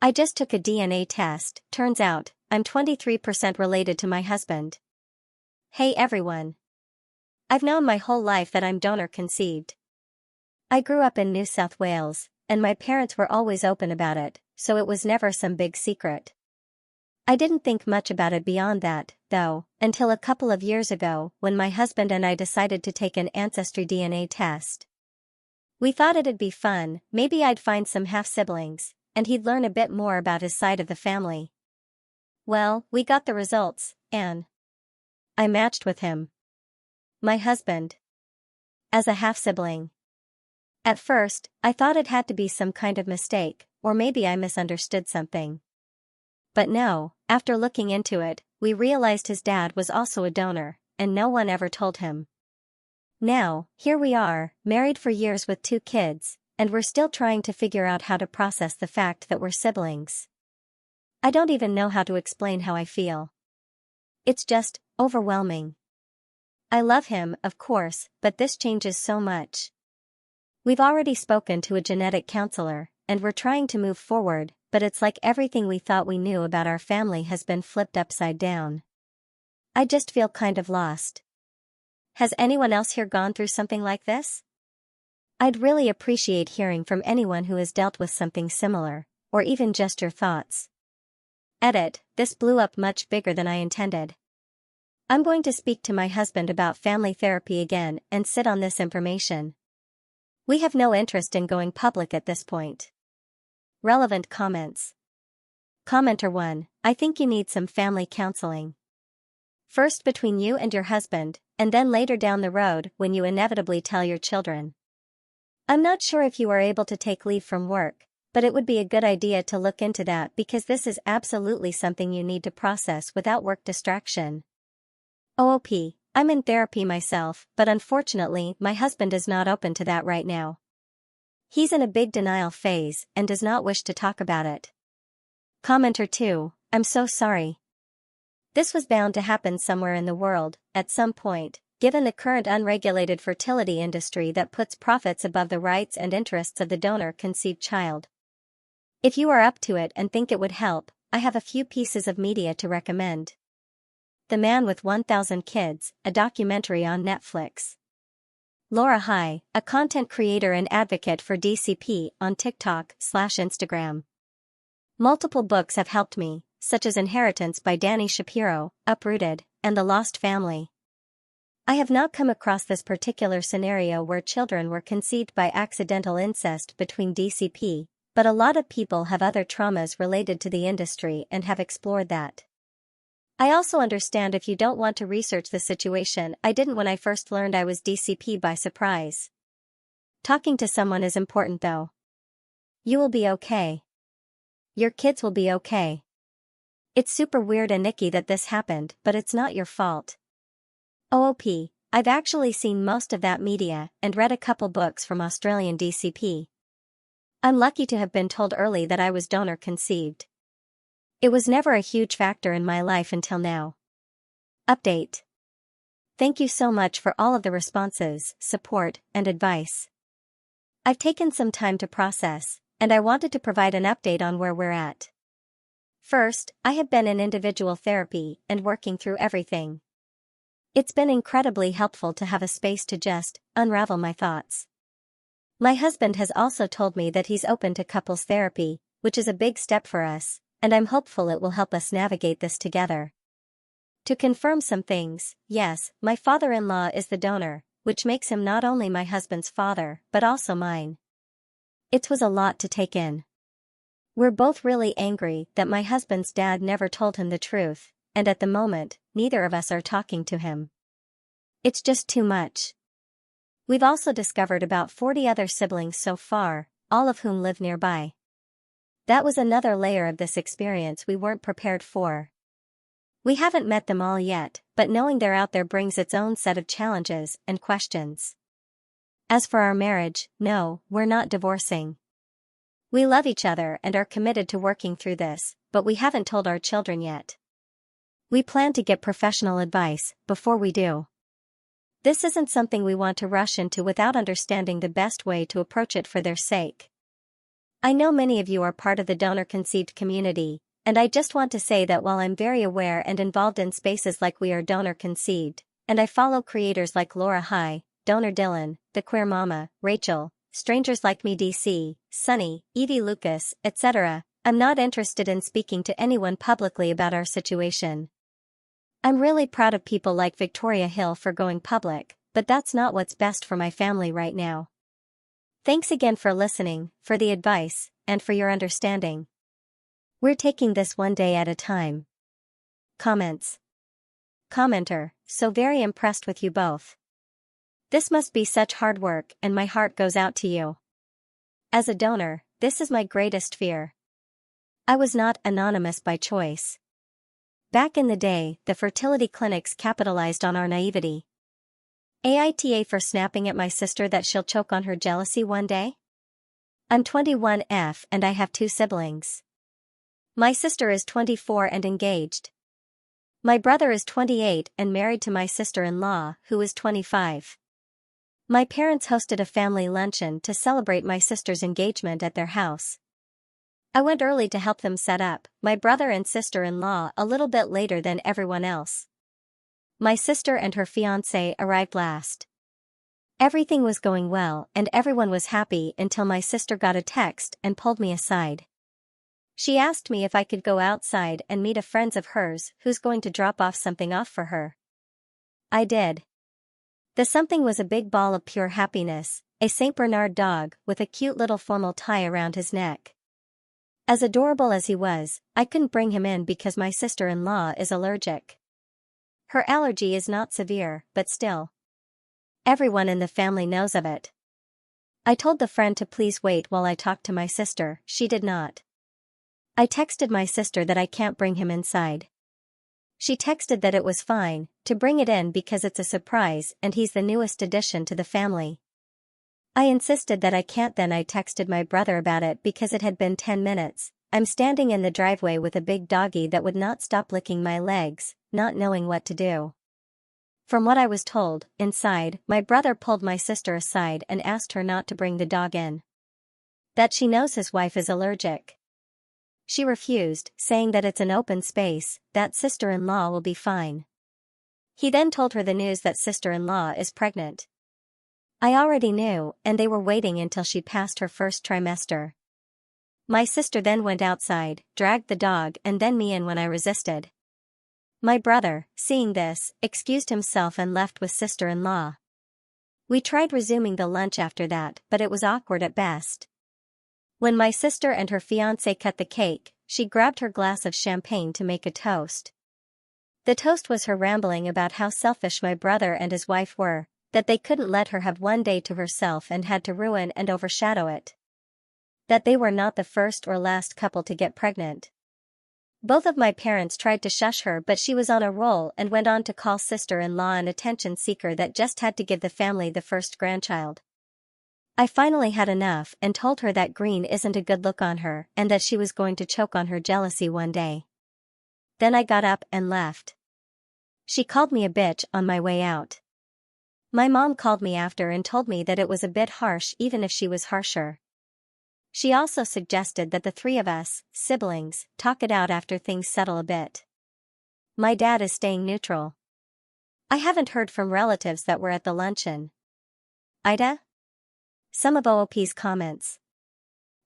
I just took a DNA test, turns out, I'm 23% related to my husband. Hey everyone. I've known my whole life that I'm donor conceived. I grew up in New South Wales, and my parents were always open about it, so it was never some big secret. I didn't think much about it beyond that, though, until a couple of years ago when my husband and I decided to take an Ancestry DNA test. We thought it'd be fun, maybe I'd find some half-siblings, and he'd learn a bit more about his side of the family. Well, we got the results, and I matched with him. My husband. As a half-sibling. At first, I thought it had to be some kind of mistake, or maybe I misunderstood something. But no, after looking into it, we realized his dad was also a donor, and no one ever told him. Now, here we are, married for years with 2 kids, and we're still trying to figure out how to process the fact that we're siblings. I don't even know how to explain how I feel. It's just overwhelming. I love him, of course, but this changes so much. We've already spoken to a genetic counselor, and we're trying to move forward, but it's like everything we thought we knew about our family has been flipped upside down. I just feel kind of lost. Has anyone else here gone through something like this? I'd really appreciate hearing from anyone who has dealt with something similar, or even just your thoughts. Edit, this blew up much bigger than I intended. I'm going to speak to my husband about family therapy again and sit on this information. We have no interest in going public at this point. Relevant comments. Commenter 1, I think you need some family counseling. First between you and your husband, and then later down the road when you inevitably tell your children. I'm not sure if you are able to take leave from work, but it would be a good idea to look into that because this is absolutely something you need to process without work distraction. OOP, I'm in therapy myself, but unfortunately my husband is not open to that right now. He's in a big denial phase and does not wish to talk about it. Commenter 2, I'm so sorry. This was bound to happen somewhere in the world, at some point, given the current unregulated fertility industry that puts profits above the rights and interests of the donor-conceived child. If you are up to it and think it would help, I have a few pieces of media to recommend. The Man with 1,000 Kids, a documentary on Netflix. Laura Hai, a content creator and advocate for DCP on TikTok/Instagram. Multiple books have helped me, such as Inheritance by Dani Shapiro, Uprooted, and The Lost Family. I have not come across this particular scenario where children were conceived by accidental incest between DCP, but a lot of people have other traumas related to the industry and have explored that. I also understand if you don't want to research the situation. I didn't when I first learned I was DCP by surprise. Talking to someone is important though. You will be okay. Your kids will be okay. It's super weird and icky that this happened, but it's not your fault. OOP, I've actually seen most of that media and read a couple books from Australian DCP. I'm lucky to have been told early that I was donor conceived. It was never a huge factor in my life until now. Update. Thank you so much for all of the responses, support, and advice. I've taken some time to process, and I wanted to provide an update on where we're at. First, I have been in individual therapy and working through everything. It's been incredibly helpful to have a space to just unravel my thoughts. My husband has also told me that he's open to couples therapy, which is a big step for us, and I'm hopeful it will help us navigate this together. To confirm some things, yes, my father-in-law is the donor, which makes him not only my husband's father, but also mine. It was a lot to take in. We're both really angry that my husband's dad never told him the truth, and at the moment, neither of us are talking to him. It's just too much. We've also discovered about 40 other siblings so far, all of whom live nearby. That was another layer of this experience we weren't prepared for. We haven't met them all yet, but knowing they're out there brings its own set of challenges and questions. As for our marriage, no, we're not divorcing. We love each other and are committed to working through this, but we haven't told our children yet. We plan to get professional advice before we do. This isn't something we want to rush into without understanding the best way to approach it for their sake. I know many of you are part of the donor-conceived community, and I just want to say that while I'm very aware and involved in spaces like We Are Donor-Conceived, and I follow creators like Laura High, Donor Dylan, The Queer Mama, Rachel, Strangers Like Me DC, Sunny, Evie Lucas, etc., I'm not interested in speaking to anyone publicly about our situation. I'm really proud of people like Victoria Hill for going public, but that's not what's best for my family right now. Thanks again for listening, for the advice, and for your understanding. We're taking this one day at a time. Comments. Commenter, so very impressed with you both. This must be such hard work and my heart goes out to you. As a donor, this is my greatest fear. I was not anonymous by choice. Back in the day, the fertility clinics capitalized on our naivety. AITA for snapping at my sister that she'll choke on her jealousy one day? I'm 21F and I have 2 siblings. My sister is 24 and engaged. My brother is 28 and married to my sister-in-law, who is 25. My parents hosted a family luncheon to celebrate my sister's engagement at their house. I went early to help them set up, my brother and sister-in-law a little bit later than everyone else. My sister and her fiancé arrived last. Everything was going well and everyone was happy until my sister got a text and pulled me aside. She asked me if I could go outside and meet a friend of hers who's going to drop off something off for her. I did. The something was a big ball of pure happiness, a Saint Bernard dog with a cute little formal tie around his neck. As adorable as he was, I couldn't bring him in because my sister-in-law is allergic. Her allergy is not severe, but still. Everyone in the family knows of it. I told the friend to please wait while I talked to my sister, she did not. I texted my sister that I can't bring him inside. She texted that it was fine, to bring it in because it's a surprise and he's the newest addition to the family. I insisted that I can't. Then I texted my brother about it because it had been 10 minutes. I'm standing in the driveway with a big doggy that would not stop licking my legs, not knowing what to do. From what I was told, inside, my brother pulled my sister aside and asked her not to bring the dog in. That she knows his wife is allergic. She refused, saying that it's an open space, that sister-in-law will be fine. He then told her the news that sister-in-law is pregnant. I already knew, and they were waiting until she passed her first trimester. My sister then went outside, dragged the dog and then me in when I resisted. My brother, seeing this, excused himself and left with sister-in-law. We tried resuming the lunch after that, but it was awkward at best. When my sister and her fiancé cut the cake, she grabbed her glass of champagne to make a toast. The toast was her rambling about how selfish my brother and his wife were, that they couldn't let her have one day to herself and had to ruin and overshadow it. That they were not the first or last couple to get pregnant. Both of my parents tried to shush her, but she was on a roll and went on to call sister-in-law an attention seeker that just had to give the family the first grandchild. I finally had enough and told her that green isn't a good look on her and that she was going to choke on her jealousy one day. Then I got up and left. She called me a bitch on my way out. My mom called me after and told me that it was a bit harsh even if she was harsher. She also suggested that the 3 of us, siblings, talk it out after things settle a bit. My dad is staying neutral. I haven't heard from relatives that were at the luncheon. Ida? Some of OOP's comments.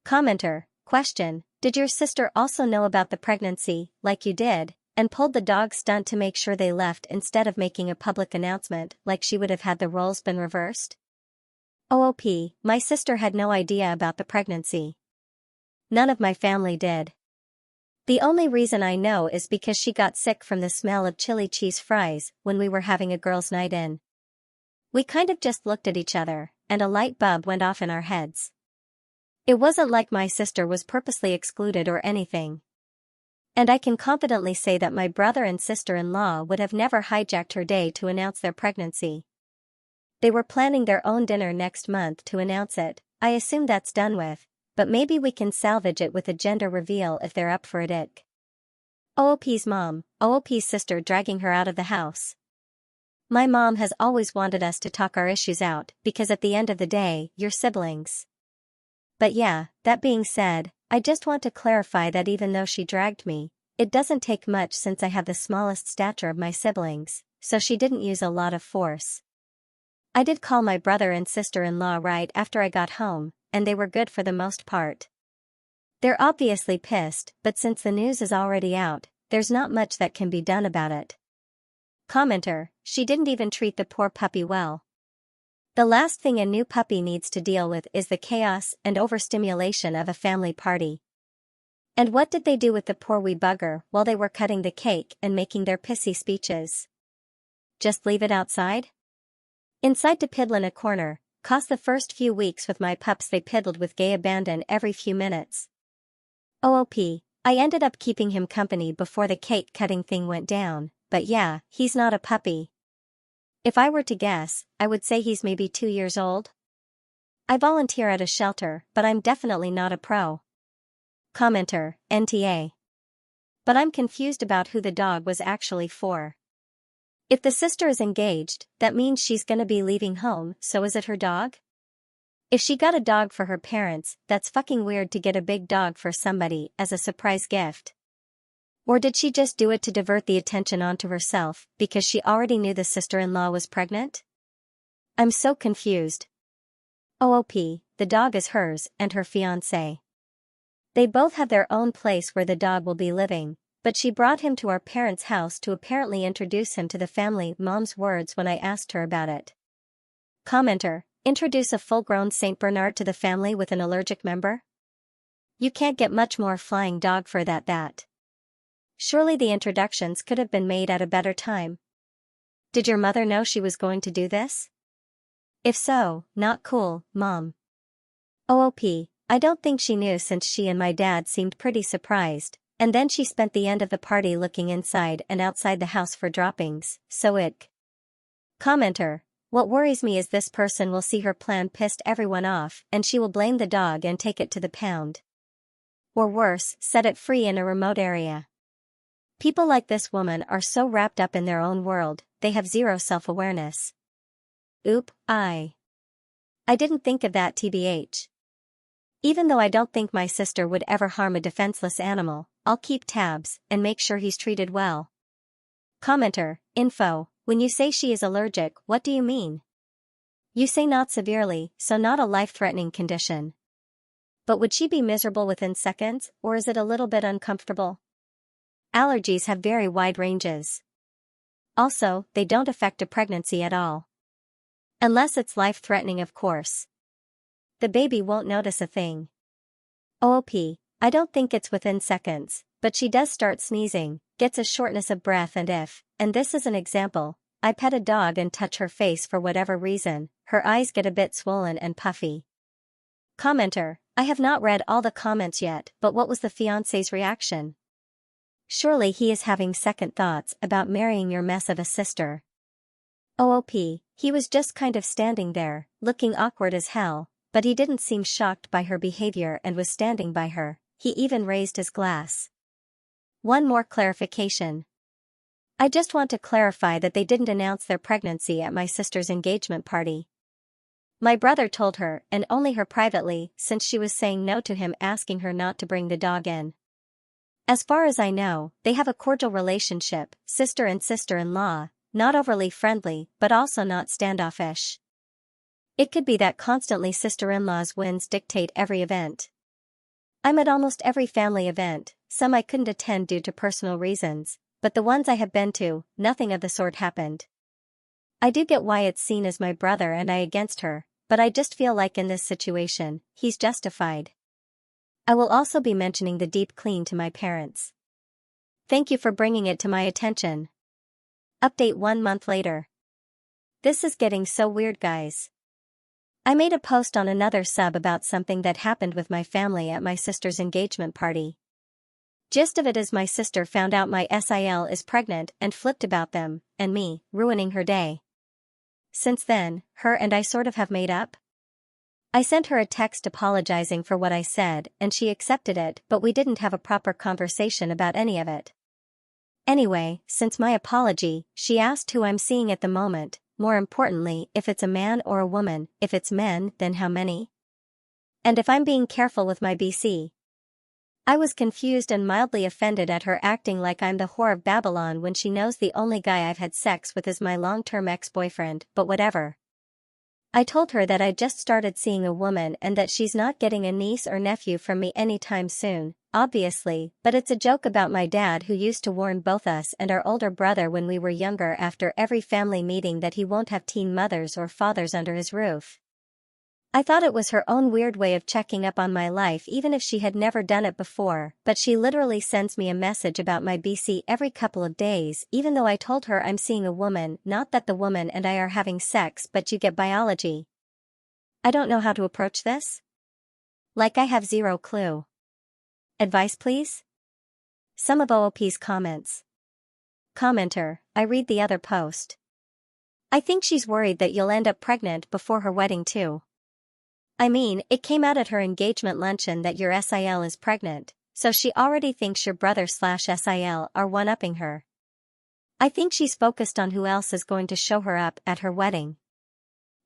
Commenter, question, did your sister also know about the pregnancy, like you did, and pulled the dog stunt to make sure they left instead of making a public announcement like she would have had the roles been reversed? OOP, my sister had no idea about the pregnancy. None of my family did. The only reason I know is because she got sick from the smell of chili cheese fries when we were having a girls' night in. We kind of just looked at each other, and a light bulb went off in our heads. It wasn't like my sister was purposely excluded or anything. And I can confidently say that my brother and sister-in-law would have never hijacked her day to announce their pregnancy. They were planning their own dinner next month to announce it. I assume that's done with, but maybe we can salvage it with a gender reveal if they're up for it. OOP's mom, OOP's sister dragging her out of the house. My mom has always wanted us to talk our issues out because at the end of the day, you're siblings. But yeah, that being said, I just want to clarify that even though she dragged me, it doesn't take much since I have the smallest stature of my siblings, so she didn't use a lot of force. I did call my brother and sister-in-law right after I got home, and they were good for the most part. They're obviously pissed, but since the news is already out, there's not much that can be done about it. Commenter, she didn't even treat the poor puppy well. The last thing a new puppy needs to deal with is the chaos and overstimulation of a family party. And what did they do with the poor wee bugger while they were cutting the cake and making their pissy speeches? Just leave it outside? Inside to piddle in a corner, cost the first few weeks with my pups they piddled with gay abandon every few minutes. OOP, I ended up keeping him company before the cake cutting thing went down, but yeah, he's not a puppy. If I were to guess, I would say he's maybe 2 years old. I volunteer at a shelter, but I'm definitely not a pro. Commenter, NTA. But I'm confused about who the dog was actually for. If the sister is engaged, that means she's gonna be leaving home, so is it her dog? If she got a dog for her parents, that's fucking weird to get a big dog for somebody as a surprise gift. Or did she just do it to divert the attention onto herself because she already knew the sister-in-law was pregnant? I'm so confused. OOP, the dog is hers and her fiancé. They both have their own place where the dog will be living, but she brought him to our parents' house to apparently introduce him to the family. Mom's words when I asked her about it. Commenter, introduce a full-grown Saint Bernard to the family with an allergic member? You can't get much more flying dog fur than that. Surely the introductions could have been made at a better time. Did your mother know she was going to do this? If so, not cool, Mom. OOP, I don't think she knew since she and my dad seemed pretty surprised, and then she spent the end of the party looking inside and outside the house for droppings, so ick. Commenter, what worries me is this person will see her plan pissed everyone off and she will blame the dog and take it to the pound. Or worse, set it free in a remote area. People like this woman are so wrapped up in their own world, they have zero self-awareness. Oop, I didn't think of that tbh. Even though I don't think my sister would ever harm a defenseless animal, I'll keep tabs and make sure he's treated well. Commenter, info, when you say she is allergic, what do you mean? You say not severely, so not a life-threatening condition. But would she be miserable within seconds, or is it a little bit uncomfortable? Allergies have very wide ranges. Also, they don't affect a pregnancy at all. Unless it's life-threatening, of course. The baby won't notice a thing. OOP, I don't think it's within seconds, but she does start sneezing, gets a shortness of breath and this is an example, I pet a dog and touch her face for whatever reason, her eyes get a bit swollen and puffy. Commenter, I have not read all the comments yet, but what was the fiancé's reaction? Surely he is having second thoughts about marrying your mess of a sister. OOP, he was just kind of standing there, looking awkward as hell, but he didn't seem shocked by her behavior and was standing by her, he even raised his glass. One more clarification. I just want to clarify that they didn't announce their pregnancy at my sister's engagement party. My brother told her, and only her privately, since she was saying no to him asking her not to bring the dog in. As far as I know, they have a cordial relationship, sister and sister-in-law, not overly friendly but also not standoffish. It could be that constantly sister-in-law's whims dictate every event. I'm at almost every family event, some I couldn't attend due to personal reasons, but the ones I have been to, nothing of the sort happened. I do get why it's seen as my brother and I against her, but I just feel like in this situation, he's justified. I will also be mentioning the deep clean to my parents. Thank you for bringing it to my attention. Update 1 month later. This is getting so weird, guys. I made a post on another sub about something that happened with my family at my sister's engagement party. Gist of it is my sister found out my SIL is pregnant and flipped about them, and me, ruining her day. Since then, her and I sort of have made up. I sent her a text apologizing for what I said and she accepted it, but we didn't have a proper conversation about any of it. Anyway, since my apology, she asked who I'm seeing at the moment, more importantly if it's a man or a woman, if it's men then how many? And if I'm being careful with my BC. I was confused and mildly offended at her acting like I'm the whore of Babylon when she knows the only guy I've had sex with is my long-term ex-boyfriend, but whatever. I told her that I just started seeing a woman and that she's not getting a niece or nephew from me anytime soon, obviously, but it's a joke about my dad who used to warn both us and our older brother when we were younger after every family meeting that he won't have teen mothers or fathers under his roof. I thought it was her own weird way of checking up on my life even if she had never done it before, but she literally sends me a message about my BC every couple of days even though I told her I'm seeing a woman, not that the woman and I are having sex, but you get biology. I don't know how to approach this. Like I have zero clue. Advice please? Some of OOP's comments. Commenter, I read the other post. I think she's worried that you'll end up pregnant before her wedding too. I mean, it came out at her engagement luncheon that your SIL is pregnant, so she already thinks your brother/SIL are one-upping her. I think she's focused on who else is going to show her up at her wedding.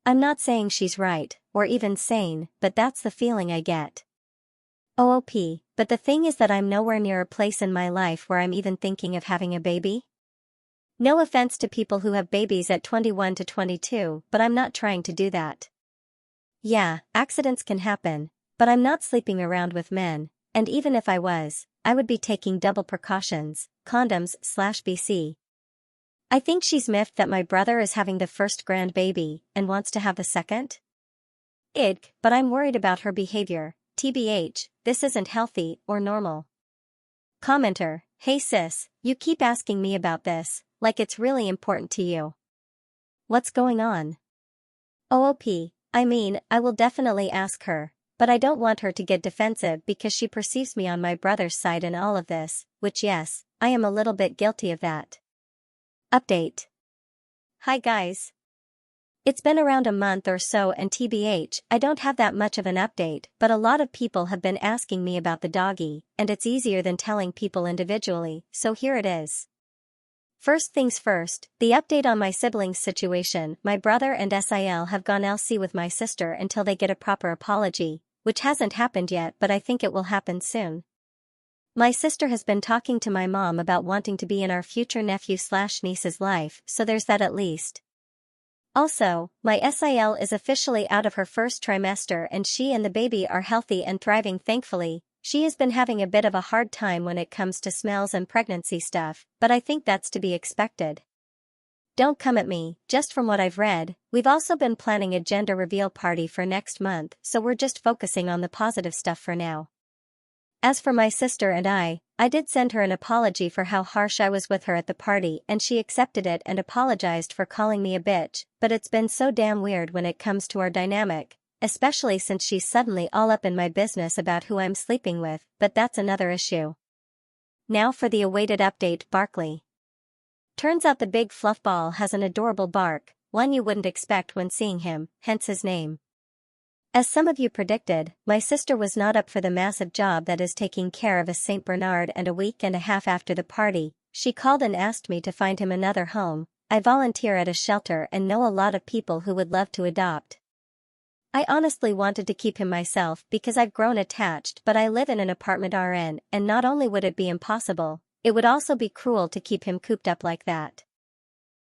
I'm not saying she's right, or even sane, but that's the feeling I get. OOP, but the thing is that I'm nowhere near a place in my life where I'm even thinking of having a baby. No offense to people who have babies at 21 to 22, but I'm not trying to do that. Yeah, accidents can happen, but I'm not sleeping around with men, and even if I was, I would be taking double precautions, condoms/BC. I think she's miffed that my brother is having the first grandbaby and wants to have the second. But I'm worried about her behavior, TBH, this isn't healthy or normal. Commenter, hey sis, you keep asking me about this, like it's really important to you. What's going on? OOP, I mean, I will definitely ask her, but I don't want her to get defensive because she perceives me on my brother's side in all of this, which yes, I am a little bit guilty of that. Update. Hi guys. It's been around a month or so and TBH, I don't have that much of an update, but a lot of people have been asking me about the doggy, and it's easier than telling people individually, so here it is. First things first, the update on my siblings situation. My brother and SIL have gone LC with my sister until they get a proper apology, which hasn't happened yet but I think it will happen soon. My sister has been talking to my mom about wanting to be in our future nephew/niece's life, so there's that at least. Also, my SIL is officially out of her first trimester and she and the baby are healthy and thriving thankfully. She has been having a bit of a hard time when it comes to smells and pregnancy stuff, but I think that's to be expected. Don't come at me, just from what I've read, we've also been planning a gender reveal party for next month, so we're just focusing on the positive stuff for now. As for my sister and I did send her an apology for how harsh I was with her at the party and she accepted it and apologized for calling me a bitch, but it's been so damn weird when it comes to our dynamic. Especially since she's suddenly all up in my business about who I'm sleeping with, but that's another issue. Now for the awaited update, Barkley. Turns out the big fluffball has an adorable bark, one you wouldn't expect when seeing him, hence his name. As some of you predicted, my sister was not up for the massive job that is taking care of a St. Bernard, and a week and a half after the party, she called and asked me to find him another home. I volunteer at a shelter and know a lot of people who would love to adopt. I honestly wanted to keep him myself because I've grown attached, but I live in an apartment RN and not only would it be impossible, it would also be cruel to keep him cooped up like that.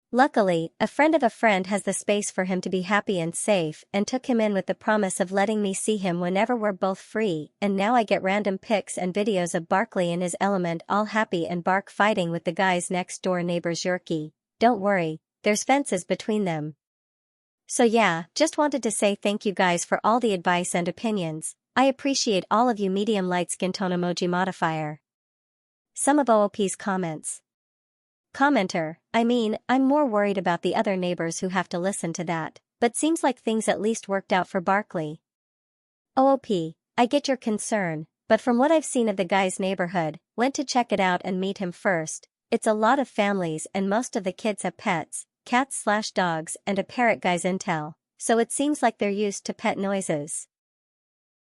Luckily, a friend of a friend has the space for him to be happy and safe and took him in with the promise of letting me see him whenever we're both free, and now I get random pics and videos of Barkley in his element all happy and bark fighting with the guy's next door neighbor's Yorkie. Don't worry, there's fences between them. So yeah, just wanted to say thank you guys for all the advice and opinions. I appreciate all of you. Medium light skin tone emoji modifier. Some of OOP's comments. Commenter, I mean, I'm more worried about the other neighbors who have to listen to that, but seems like things at least worked out for Barkley. OOP, I get your concern, but from what I've seen of the guy's neighborhood, went to check it out and meet him first, it's a lot of families and most of the kids have pets. Cats/dogs and a parrot guy's intel, so it seems like they're used to pet noises.